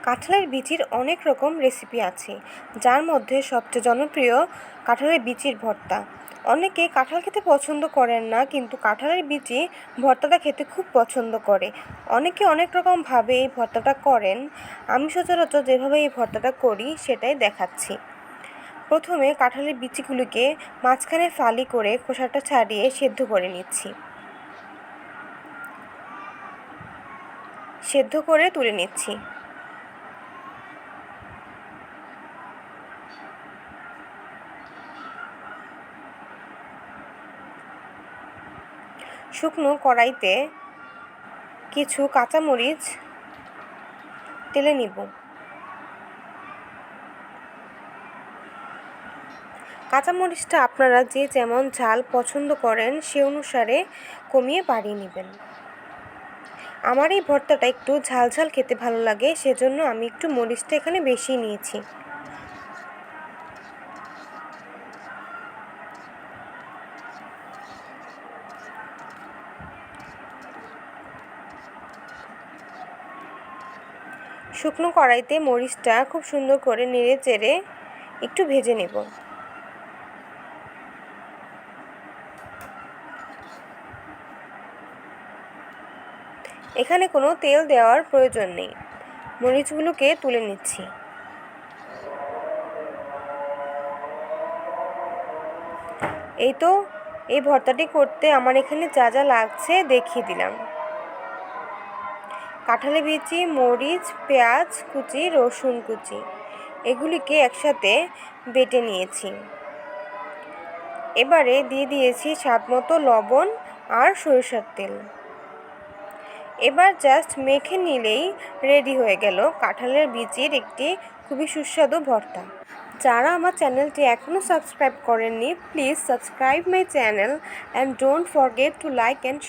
কাঁঠালের বিচির অনেক রকম রেসিপি আছে, যার মধ্যে সবচেয়ে জনপ্রিয় কাঁঠালের বিচির ভর্তা। অনেকে কাঁঠাল খেতে পছন্দ করেন না, কিন্তু কাঁঠালের বিচি ভর্তাটা খেতে খুব পছন্দ করে। অনেকে অনেক রকমভাবে এই ভর্তাটা করেন। আমি সচরাচর যেভাবে এই ভর্তাটা করি সেটাই দেখাচ্ছি। প্রথমে কাঁঠালের বিচিগুলিকে মাঝখানে ফালি করে খোসাটা ছাড়িয়ে সেদ্ধ করে নিচ্ছি। সেদ্ধ করে তুলে নিচ্ছি। শুকনো কড়াইতে কিছু কাঁচামরিচ তেলে নিব। কাঁচামরিচটা আপনারা যে যেমন ঝাল পছন্দ করেন সে অনুসারে কমিয়ে বাড়িয়ে নেবেন। আমার এই ভর্তাটা একটু ঝাল ঝাল খেতে ভালো লাগে, সেজন্য আমি একটু মরিচটা এখানে বেশি নিয়েছি। শুকনো কড়াইতে মরিচটা খুব সুন্দর করে নেড়ে চেড়ে একটু ভেজে নেব। এখানে কোনো তেল দেওয়ার প্রয়োজন নেই। মরিচগুলোকে তুলে নিচ্ছি। এই তো, এই ভর্তাটি করতে আমার এখানে যা যা লাগছে দেখিয়ে দিলাম। কাঁঠালের বিচি, মরিচ, পেঁয়াজ কুচি, রসুন কুচি এগুলিকে একসাথে বেটে নিয়েছি। এবারে দিয়ে দিয়েছি স্বাদমতো লবণ আর সরিষার তেল। এবার জাস্ট মেখে নিলেই রেডি হয়ে গেল কাঁঠালের বিচির একটি খুবই সুস্বাদু ভর্তা। যারা আমার চ্যানেলটি এখনও সাবস্ক্রাইব করেননি, please subscribe my channel and don't forget to like and share.